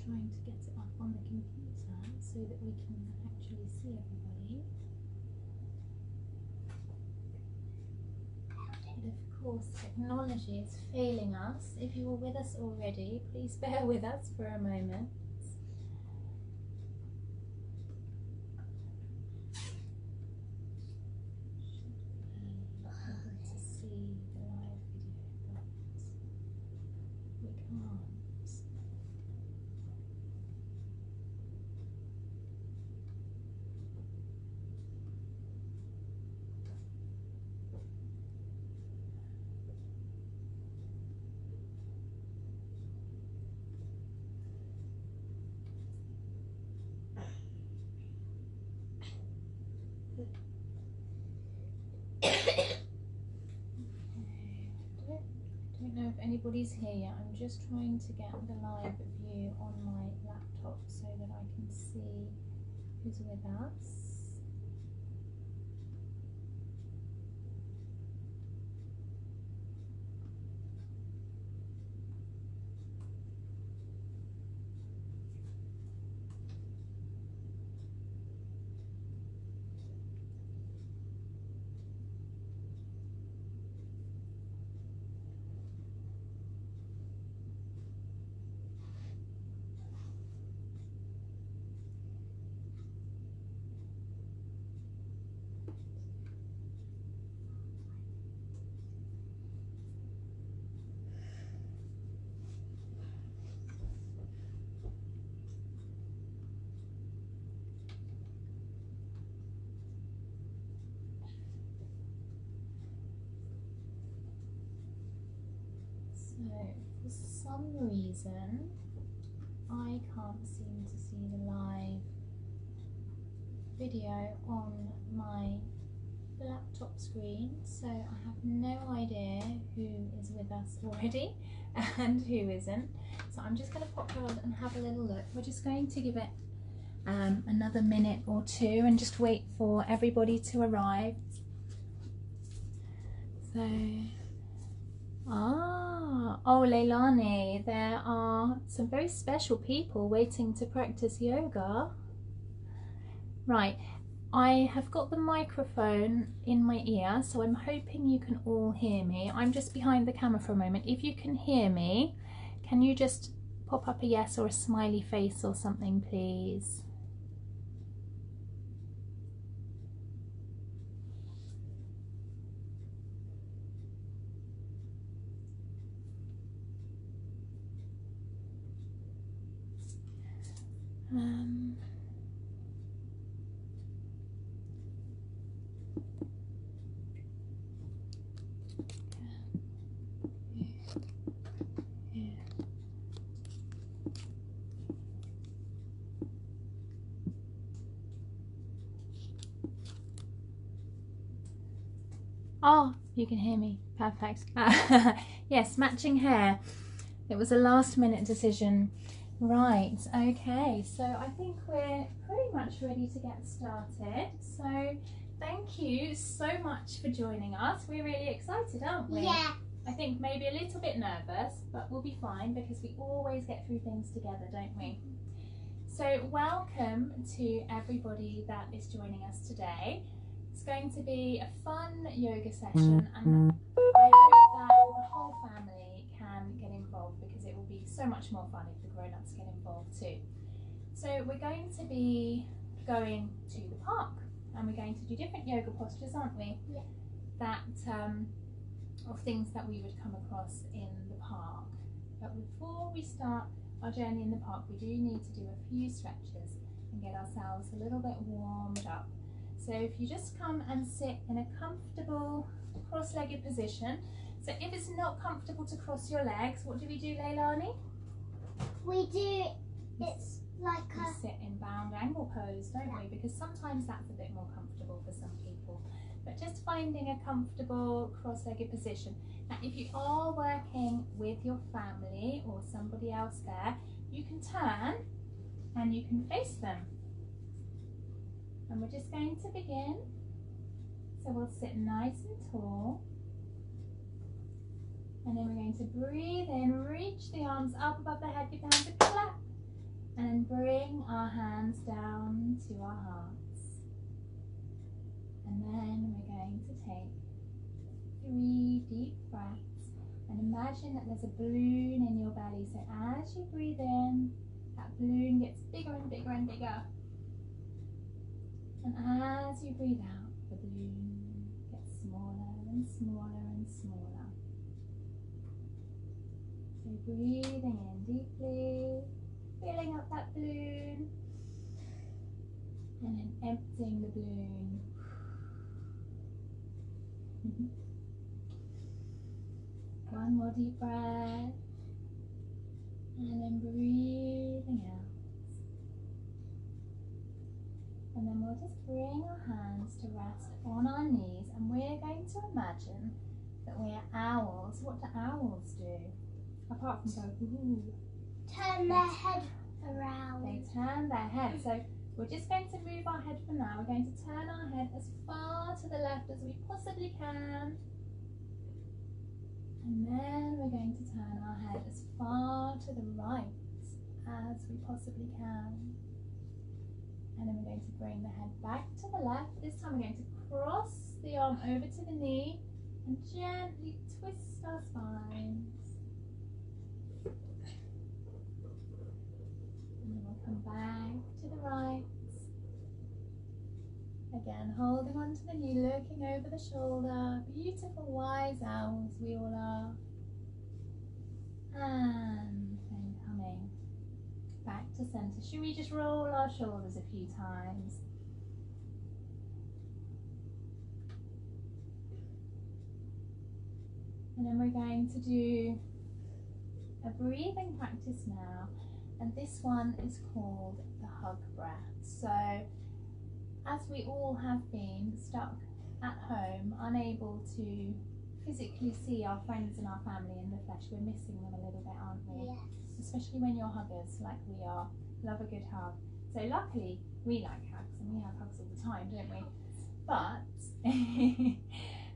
trying to get it up on the computer so that we can actually see everybody. But of course, technology is failing us. If you were with us already, please bear with us for a moment. I don't know if anybody's here yet. I'm just trying to get the live view on my laptop so that I can see who's with us. For some reason, I can't seem to see the live video on my laptop screen, so I have no idea who is with us already and who isn't. So I'm just going to pop out and have a little look. We're just going to give it another minute or two and just wait for everybody to arrive. So, oh Leilani, there are some very special people waiting to practice yoga. Right, I have got the microphone in my ear, so I'm hoping you can all hear me. I'm just behind the camera for a moment. If you can hear me, can you just pop up a yes or a smiley face or something, please? Oh, you can hear me. Perfect. Yes, matching hair. It was a last minute decision. Right, okay, so I think we're pretty much ready to get started. So thank you so much for joining us. We're really excited, aren't we? Yeah. I think maybe a little bit nervous, but we'll be fine because we always get through things together, don't we? So welcome to everybody that is joining us today. It's going to be a fun yoga session, and I hope that the whole family can get involved because it will be so much more fun if the grown-ups get involved too. So we're going to be going to the park and we're going to do different yoga postures, aren't we? Yeah. That of things that we would come across in the park. But before we start our journey in the park, we do need to do a few stretches and get ourselves a little bit warmed up. So if you just come and sit in a comfortable cross-legged position. So if it's not comfortable to cross your legs, what do we do, Leilani? We do, it's like we sit in bound angle pose, don't we? Because sometimes that's a bit more comfortable for some people. But just finding a comfortable cross-legged position. Now, if you are working with your family or somebody else there, you can turn and you can face them. And we're just going to begin. So we'll sit nice and tall. And then we're going to breathe in, reach the arms up above the head, give the hands a clap. And then bring our hands down to our hearts. And then we're going to take 3 deep breaths and imagine that there's a balloon in your belly. So as you breathe in, that balloon gets bigger and bigger and bigger. And as you breathe out, the balloon gets smaller and smaller and smaller. So breathing in deeply, filling up that balloon, and then emptying the balloon. One more deep breath, and then breathing out. And then we'll just bring our hands to rest on our knees, and we're going to imagine that we are owls. What do owls do? Apart from go, ooh. Turn their head around. They turn their head. So we're just going to move our head for now. We're going to turn our head as far to the left as we possibly can. And then we're going to turn our head as far to the right as we possibly can. And then we're going to bring the head back to the left. This time we're going to cross the arm over to the knee and gently twist our spines. And then we'll come back to the right. Again, holding on to the knee, looking over the shoulder. Beautiful wise owls we all are. And then coming back to centre. Should we just roll our shoulders a few times? And then we're going to do a breathing practice now. And this one is called the hug breath. So, as we all have been stuck at home, unable to physically see our friends and our family in the flesh, we're missing them a little bit, aren't we? Yes. Especially when you're huggers like we are. Love a good hug. So luckily we like hugs, and we have hugs all the time, don't we? But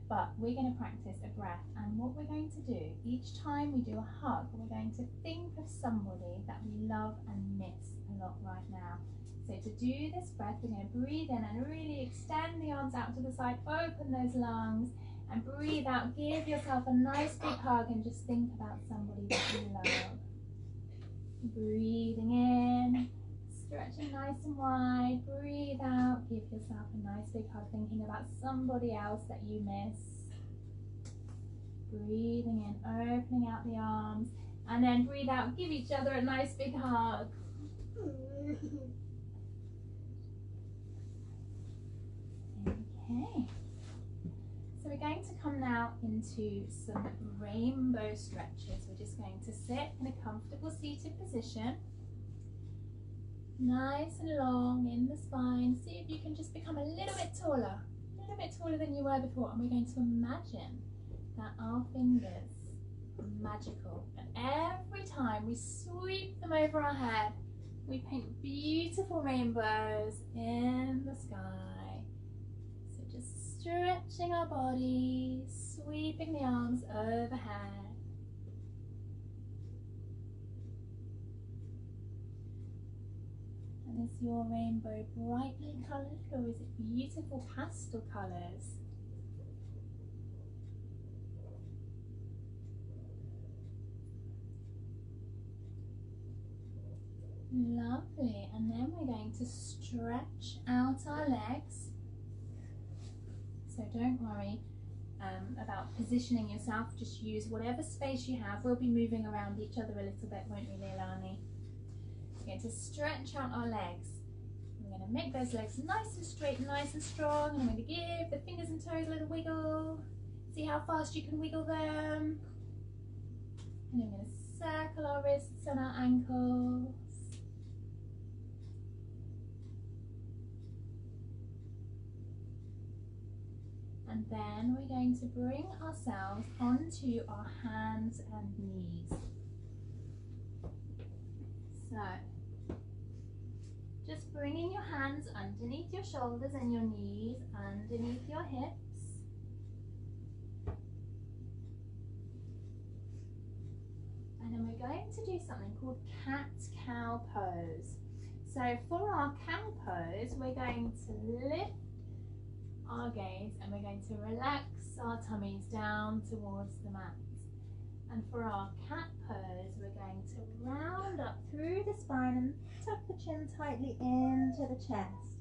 but we're going to practice a breath, and what we're going to do each time we do a hug, we're going to think of somebody that we love and miss a lot right now. So to do this breath, we're going to breathe in and really extend the arms out to the side, open those lungs, and breathe out. Give yourself a nice big hug and just think about somebody that you love. Breathing in, stretching nice and wide. Breathe out, give yourself a nice big hug, thinking about somebody else that you miss. Breathing in, opening out the arms, and then breathe out, give each other a nice big hug. Okay, so we're going to come now into some rainbow stretches. We're just going to sit in a comfortable seated position, nice and long in the spine. See if you can just become a little bit taller than you were before, and we're going to imagine that our fingers are magical, and every time we sweep them over our head, we paint beautiful rainbows in the sky. So just stretching our body, sweeping the arms overhead. And is your rainbow brightly coloured, or is it beautiful pastel colours? Lovely, and then we're going to stretch out our legs. So don't worry about positioning yourself, just use whatever space you have. We'll be moving around each other a little bit, won't we, Leilani? We're going to stretch out our legs. We're going to make those legs nice and straight and nice and strong, and I'm going to give the fingers and toes a little wiggle. See how fast you can wiggle them. And then we're going to circle our wrists and our ankles. And then we're going to bring ourselves onto our hands and knees. So, just bringing your hands underneath your shoulders and your knees underneath your hips. And then we're going to do something called cat-cow pose. So for our cow pose, we're going to lift our gaze and we're going to relax our tummies down towards the mat. And for our cat pose, we're going to round up through the spine and tuck the chin tightly into the chest.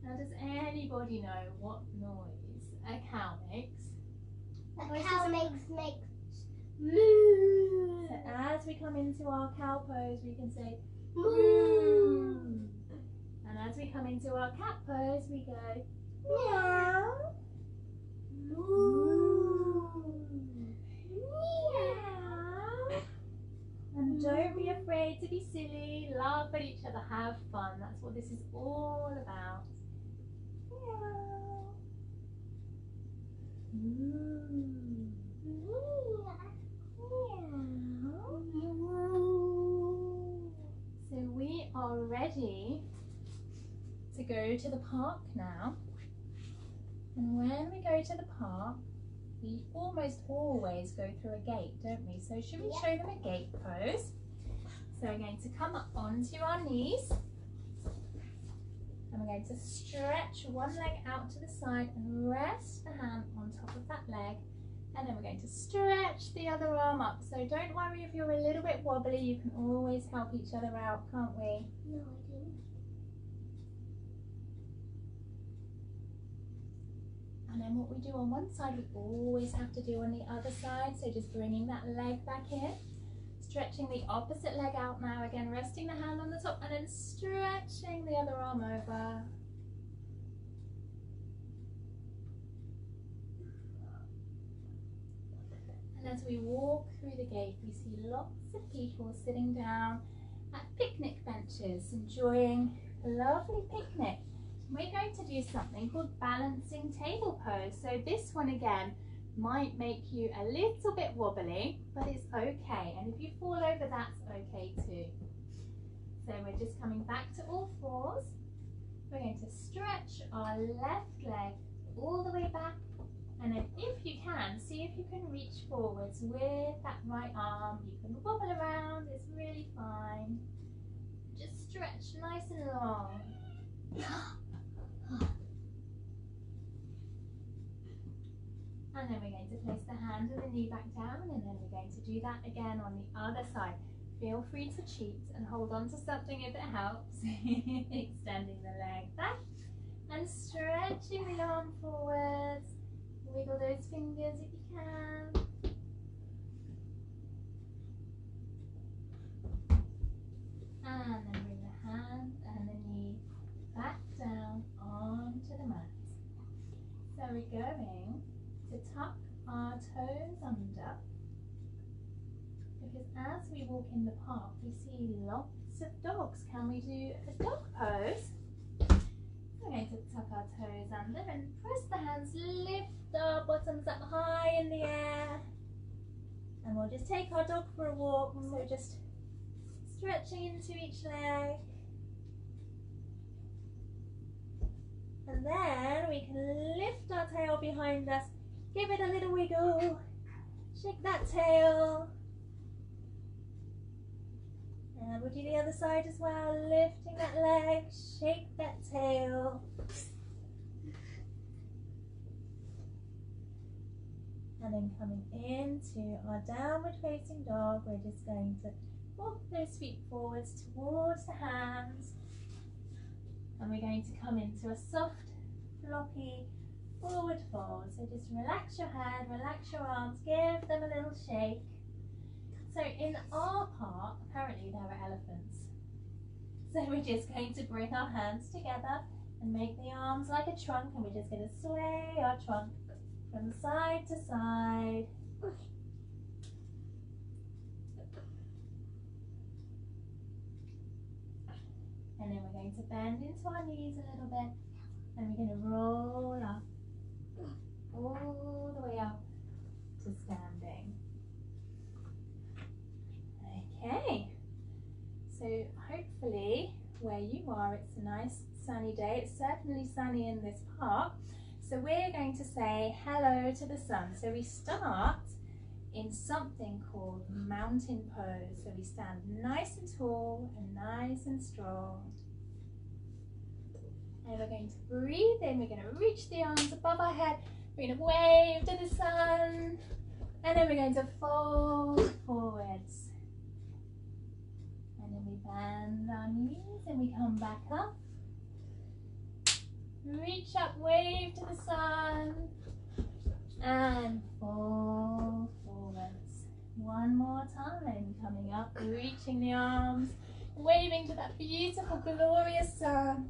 Now, does anybody know what noise a cow makes? A cow makes moo. So as we come into our cow pose, we can say Moo. and as we come into our cat pose, we go meow, Moo. meow. And don't be afraid to be silly. Laugh at each other. Have fun. That's what this is all about. Meow. So we are ready to go to the park now. And when we go to the park, we almost always go through a gate, don't we? So should we show them a gate pose? So we're going to come up onto our knees. And we're going to stretch one leg out to the side and rest the hand on top of that leg. And then we're going to stretch the other arm up. So don't worry if you're a little bit wobbly, you can always help each other out, can't we? No, I didn't. And then what we do on one side, we always have to do on the other side. So just bringing that leg back in. Stretching the opposite leg out now, again resting the hand on the top and then stretching the other arm over. And as we walk through the gate, we see lots of people sitting down at picnic benches, enjoying a lovely picnic. We're going to do something called balancing table pose. So this one again might make you a little bit wobbly, but it's okay. And if you fall over, that's okay too. So we're just coming back to all fours. We're going to stretch our left leg all the way back. And then if you can, see if you can reach forwards with that right arm. You can wobble around, it's really fine. Just stretch nice and long. And then we're going to place the hand and the knee back down, and then we're going to do that again on the other side. Feel free to cheat and hold on to something if it helps. Extending the leg back and stretching the arm forwards. Wiggle those fingers if you can. And then bring the hand and the knee back down onto the mat. So we're going to tuck our toes under, because as we walk in the park we see lots of dogs. Can we do a dog pose? We're going to tuck our toes under and press the hands, lift our bottoms up high in the air, and we'll just take our dog for a walk. So just stretching into each leg. And then we can lift our tail behind us, give it a little wiggle, shake that tail. And we'll do the other side as well, lifting that leg, shake that tail. And then coming into our downward facing dog, we're just going to walk those feet forwards towards the hands. And we're going to come into a soft, floppy forward fold. So just relax your head, relax your arms, give them a little shake. So in our park, apparently there are elephants. So we're just going to bring our hands together and make the arms like a trunk, and we're just going to sway our trunk from side to side. And then we're going to bend into our knees a little bit, and we're going to roll up, all the way up to standing. Okay, so hopefully where you are it's a nice sunny day. It's certainly sunny in this park. So we're going to say hello to the sun. So we start in something called mountain pose. So we stand nice and tall and nice and strong. And we're going to breathe in. We're going to reach the arms above our head. We're going to wave to the sun. And then we're going to fold forwards. And then we bend our knees and we come back up. Reach up, wave to the sun. And fold forwards. One more time. Coming up, reaching the arms, waving to that beautiful, glorious sun.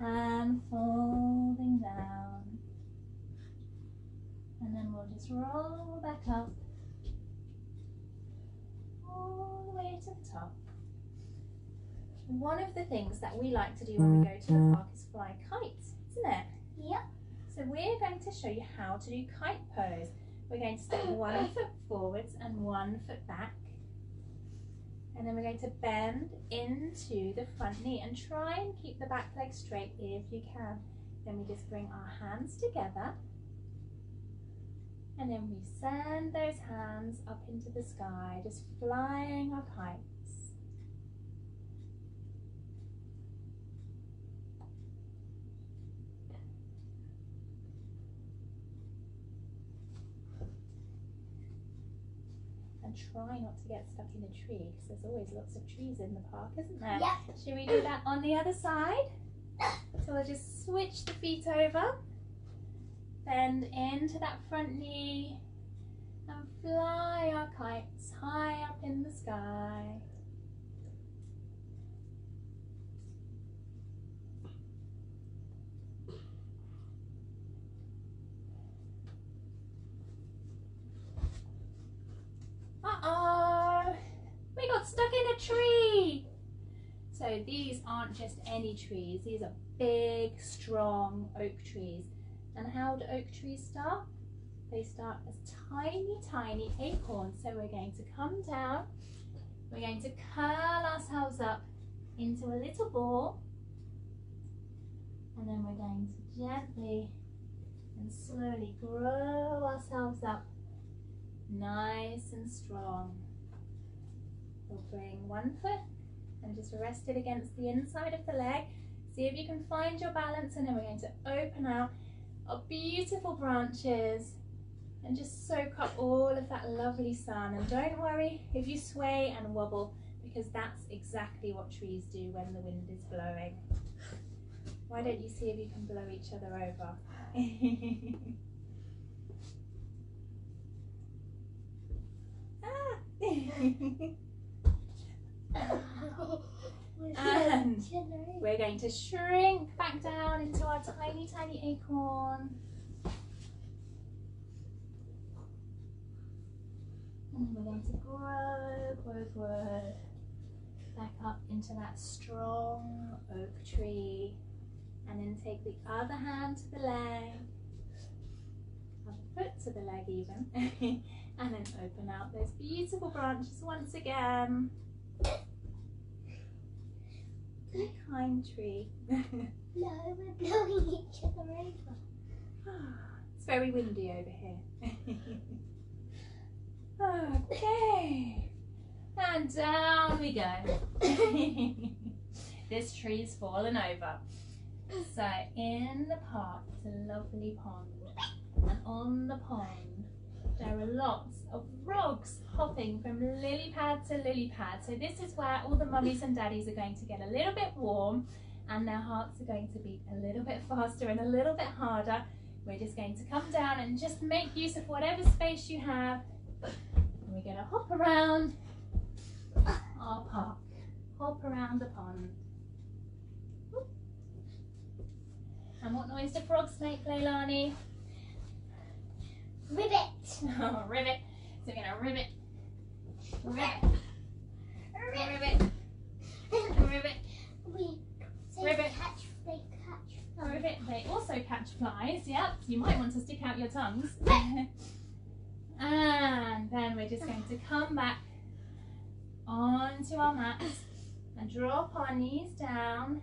And folding down. And then we'll just roll back up. All the way to the top. One of the things that we like to do when we go to the park is fly kites, isn't it? Yep. So we're going to show you how to do kite pose. We're going to step 1 foot forwards and 1 foot back. And then we're going to bend into the front knee and try and keep the back leg straight if you can. Then we just bring our hands together. And then we send those hands up into the sky, just flying our kites. And try not to get stuck in a tree, because there's always lots of trees in the park, isn't there? Yep. Should we do that on the other side? So we'll just switch the feet over. Bend into that front knee and fly our kites high up in the sky. Uh-oh! We got stuck in a tree! So these aren't just any trees, these are big, strong oak trees. And how do oak trees start? They start as tiny, tiny acorns. So we're going to come down, we're going to curl ourselves up into a little ball, and then we're going to gently and slowly grow ourselves up nice and strong. We'll bring 1 foot and just rest it against the inside of the leg. See if you can find your balance, and then we're going to open out our beautiful branches and just soak up all of that lovely sun. And don't worry if you sway and wobble, because that's exactly what trees do when the wind is blowing. Why don't you see if you can blow each other over? And we're going to shrink back down into our tiny, tiny acorn. And we're going to grow back up into that strong oak tree. And then take the other hand to the leg, other foot to the leg even, and then open out those beautiful branches once again. A kind tree. No, we're blowing each other over. It's very windy over here. Okay, and down we go. This tree's fallen over. So in the park, it's a lovely pond, and on the pond there are lots of frogs hopping from lily pad to lily pad. So this is where all the mummies and daddies are going to get a little bit warm, and their hearts are going to beat a little bit faster and a little bit harder. We're just going to come down and just make use of whatever space you have. And we're going to hop around our park, hop around the pond. And what noise do frogs make, Leilani? Ribbit. Oh, ribbit. So we're going to ribbit, ribbit, ribbit, ribbit, ribbit. Ribbit. They also catch flies, yep. You might want to stick out your tongues. And then we're just going to come back onto our mats and drop our knees down.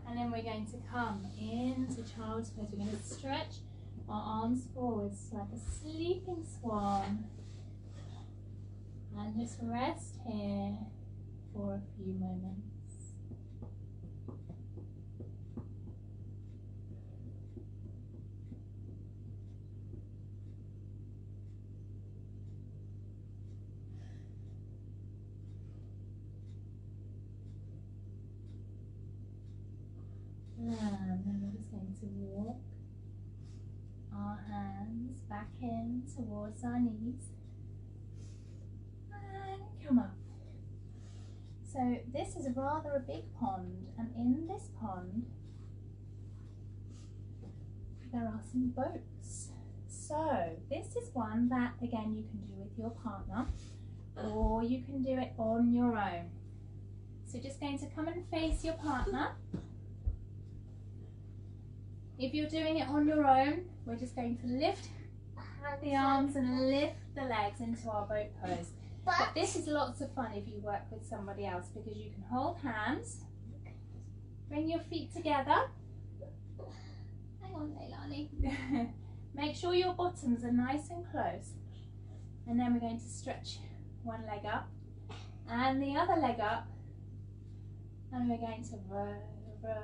And then we're going to come into child's pose. We're going to stretch our arms forwards like a sleeping swan. And just rest here for a few moments. And then we're just going to walk our hands back in towards our knees and come up. So this is rather a big pond, and in this pond there are some boats. So this is one that again you can do with your partner, or you can do it on your own. So just going to come and face your partner. If you're doing it on your own, we're just going to lift the arms and lift the legs into our boat pose. But this is lots of fun if you work with somebody else, because you can hold hands, bring your feet together. Hang on, Leilani. Make sure your bottoms are nice and close. And then we're going to stretch one leg up and the other leg up. And we're going to row, row,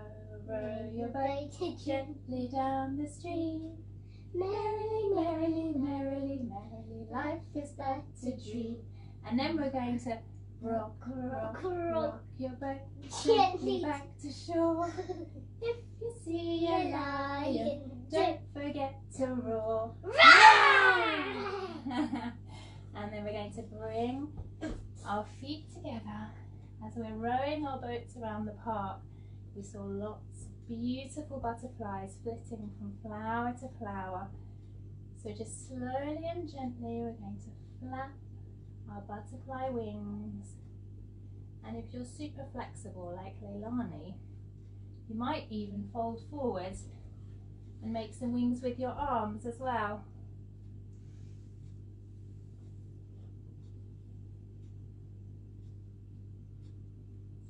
row your boat gently down the stream. Merrily, merrily, merrily, merrily, life is but a dream. And then we're going to rock, rock, rock your boat gently back to shore. If you see a lion, don't forget to roar. And then we're going to bring our feet together as we're rowing our boats around the park. We saw lots of beautiful butterflies flitting from flower to flower. So just slowly and gently we're going to flap our butterfly wings. And if you're super flexible like Leilani, you might even fold forwards and make some wings with your arms as well.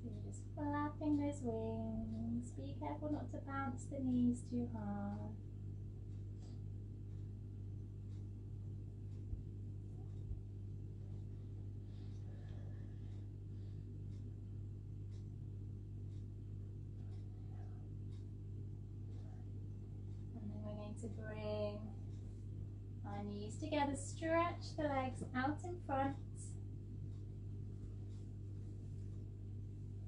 So you're just flapping those wings. Be careful not to bounce the knees too hard. To bring our knees together, stretch the legs out in front,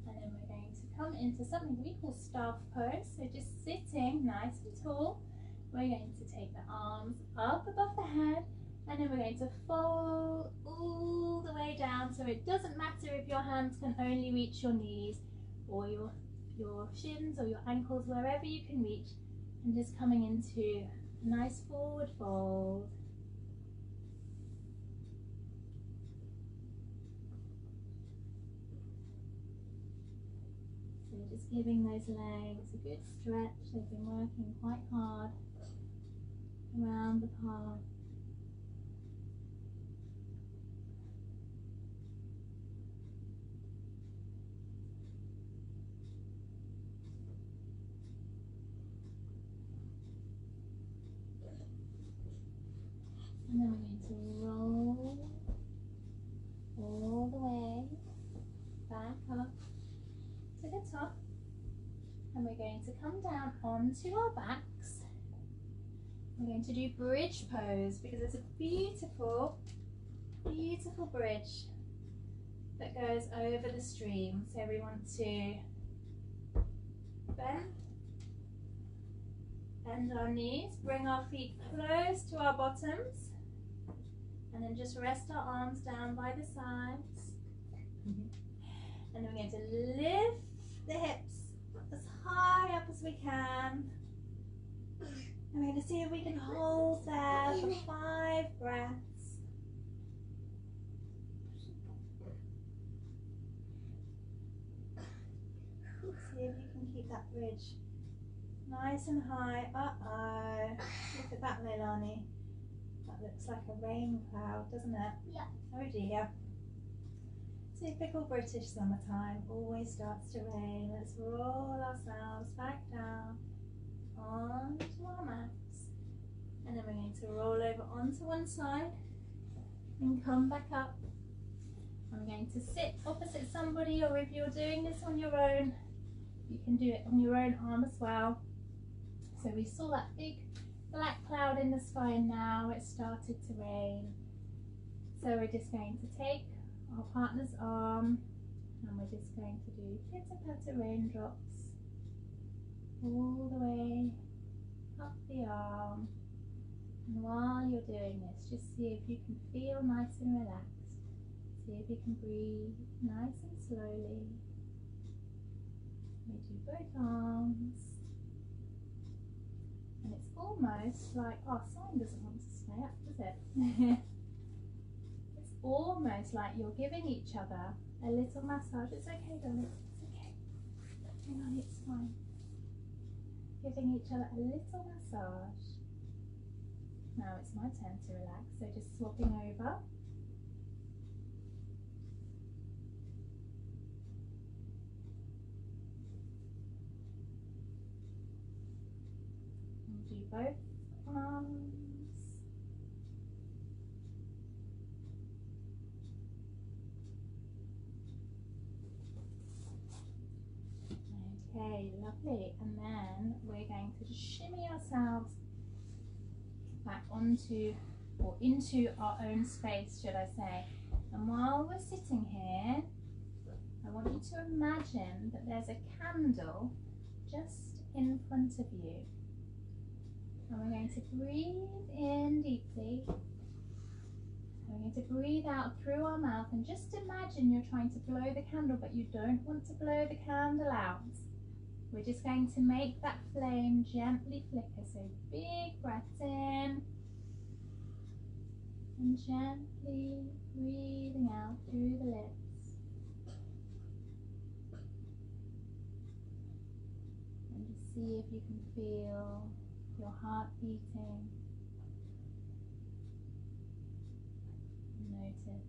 and then we're going to come into something we call staff pose. So just sitting nice and tall, we're going to take the arms up above the head, and then we're going to fold all the way down, so it doesn't matter if your hands can only reach your knees or your shins or your ankles, wherever you can reach. And just coming into a nice forward fold. So just giving those legs a good stretch. They've been working quite hard around the park. And then we're going to roll all the way back up to the top. And we're going to come down onto our backs. We're going to do bridge pose because it's a beautiful, beautiful bridge that goes over the stream. So we want to bend our knees, bring our feet close to our bottoms. And then just rest our arms down by the sides. And then we're going to lift the hips as high up as we can. And we're going to see if we can hold there for 5 breaths. See if you can keep that bridge nice and high. Uh-oh. Look at that, Leilani. Looks like a rain cloud, doesn't it? Yeah. Oh dear. Typical British summertime, always starts to rain. Let's roll ourselves back down onto our mats. And then we're going to roll over onto one side and come back up I'm going to sit opposite somebody, or if you're doing this on your own, you can do it on your own arm as well. So we saw that big black cloud in the sky, and now it started to rain. So we're just going to take our partner's arm and we're just going to do pitter-patter raindrops all the way up the arm. And while you're doing this, just see if you can feel nice and relaxed. See if you can breathe nice and slowly. We do both arms. And it's almost like our sign doesn't want to stay up, does it? It's almost like you're giving each other a little massage. It's okay, darling. It's okay. Hang on, it's fine. Giving each other a little massage. Now it's my turn to relax, so just swapping over. And do both arms. Okay, lovely. And then we're going to just shimmy ourselves back onto, or into our own space, should I say. And while we're sitting here, I want you to imagine that there's a candle just in front of you. And we're going to breathe in deeply. We're going to breathe out through our mouth, and just imagine you're trying to blow the candle, but you don't want to blow the candle out. We're just going to make that flame gently flicker. So big breaths in and gently breathing out through the lips. And just see if you can feel your heart beating. Notice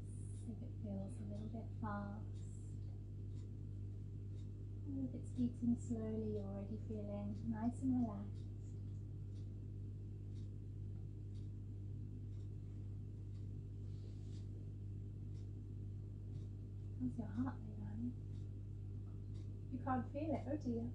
if it feels a little bit fast. If it's beating slowly, you're already feeling nice and relaxed. How's your heart rate, darling? You can't feel it, oh dear.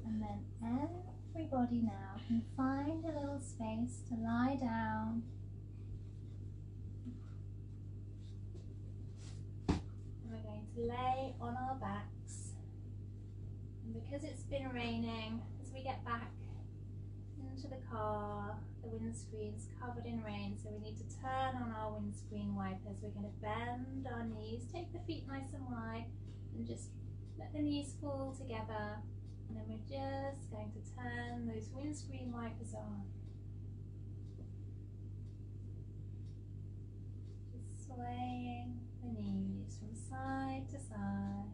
And then everybody now can find a little space to lie down. And we're going to lay on our backs. And because it's been raining, as we get back into the car, the windscreen's covered in rain, so we need to turn on our windscreen wipers. We're going to bend our knees, take the feet nice and wide, and just let the knees fall together. And then we're just going to turn those windscreen wipers on. Just swaying the knees from side to side.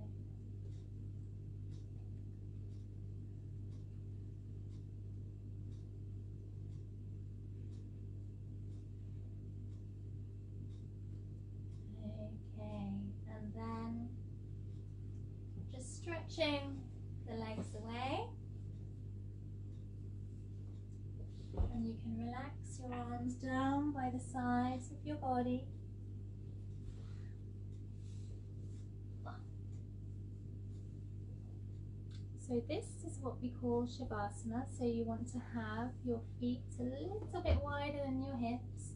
Okay, and then just stretching the legs away, and you can relax your arms down by the sides of your body. So this is what we call Shavasana. So you want to have your feet a little bit wider than your hips,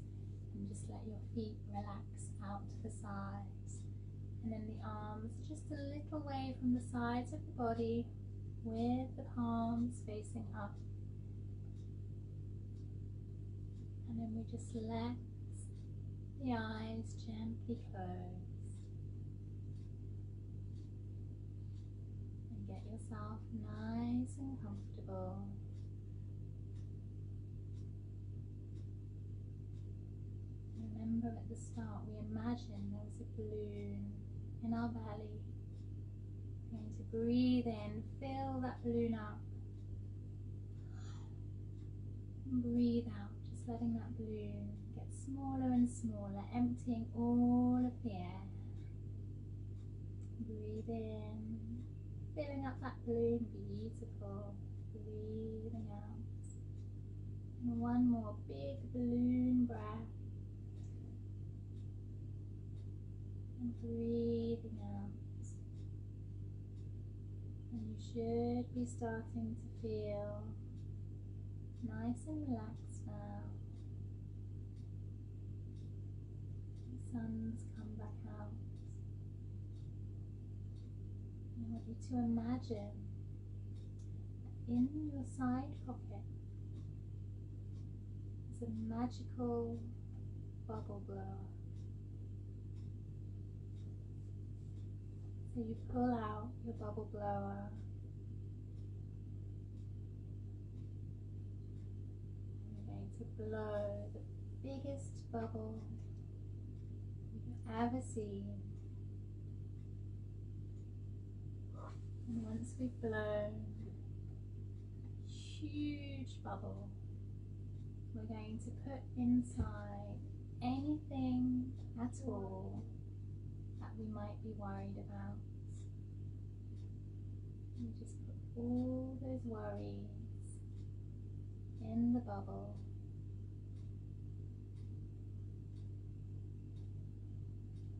and just let your feet relax out to the sides, and then the arms just a little way from the sides of the body, with the palms facing up. And then we just let the eyes gently close. And get yourself nice and comfortable. Remember at the start we imagined there was a balloon in our belly. Going to breathe in, fill that balloon up, and breathe out, just letting that balloon get smaller and smaller, emptying all of the air. Breathe in, filling up that balloon, beautiful. Breathing out. And one more big balloon breath. And breathing out. And you should be starting to feel nice and relaxed now. The sun's come back out. I want you to imagine that in your side pocket is a magical bubble blower. So you pull out your bubble blower and you're going to blow the biggest bubble you've ever seen. And once we've blown a huge bubble, we're going to put inside anything at all that we might be worried about. We just put all those worries in the bubble.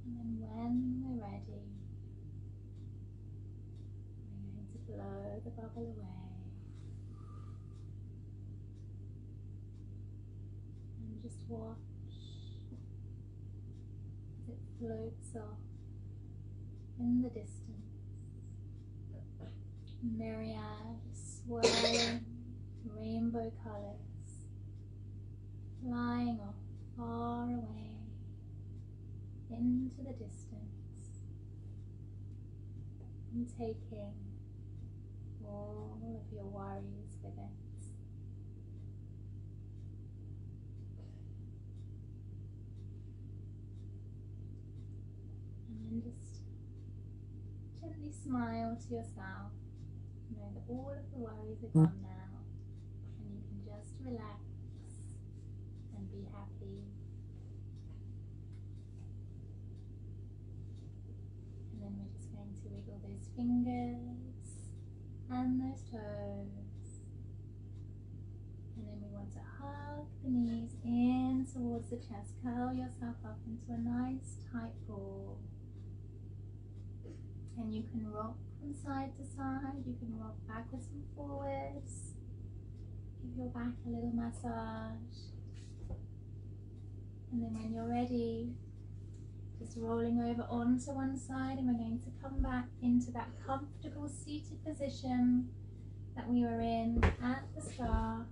And then when we're ready, we're going to blow the bubble away. And just watch as it floats off in the distance. Myriad swirling rainbow colours flying off far away into the distance and taking all of your worries with it. And then just gently smile to yourself. Know that all of the worries are gone now, and you can just relax and be happy. And then we're just going to wiggle those fingers and those toes. And then we want to hug the knees in towards the chest. Curl yourself up into a nice tight ball. And you can rock from side to side, you can rock backwards and forwards. Give your back a little massage. And then when you're ready, just rolling over onto one side, and we're going to come back into that comfortable seated position that we were in at the start.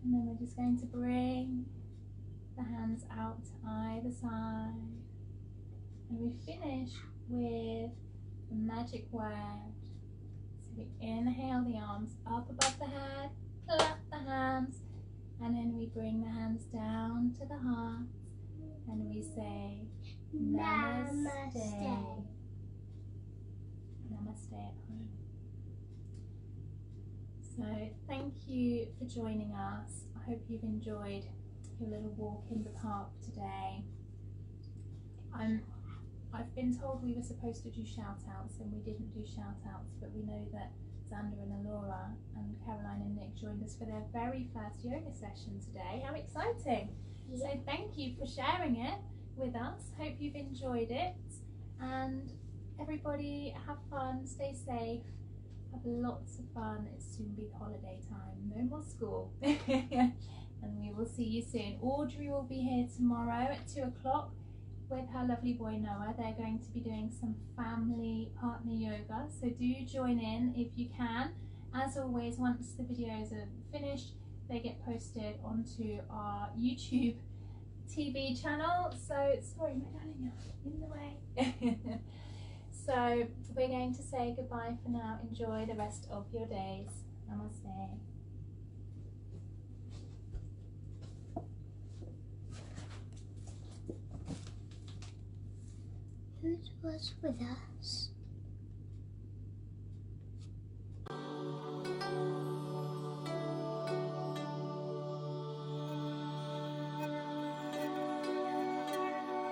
And then we're just going to bring the hands out to either side. And we finish with the magic word. So we inhale the arms up above the head, clap the hands, and then we bring the hands down to the heart and we say Namaste. Namaste at home. So thank you for joining us. I hope you've enjoyed your little walk in the park today. I've been told we were supposed to do shout outs and we didn't do shout outs, but we know that Xander and Alora and Caroline and Nick joined us for their very first yoga session today. How exciting! Yeah. So thank you for sharing it with us. Hope you've enjoyed it, and everybody have fun, stay safe, have lots of fun. It's soon be holiday time, no more school. And we will see you soon. Audrey will be here tomorrow at 2 o'clock with her lovely boy Noah. They're going to be doing some family partner yoga, so do join in if you can. As always, once the videos are finished, they get posted onto our YouTube TV channel. So, sorry my darling, you're in the way. So we're going to say goodbye for now. Enjoy the rest of your days. Namaste. Who was with us?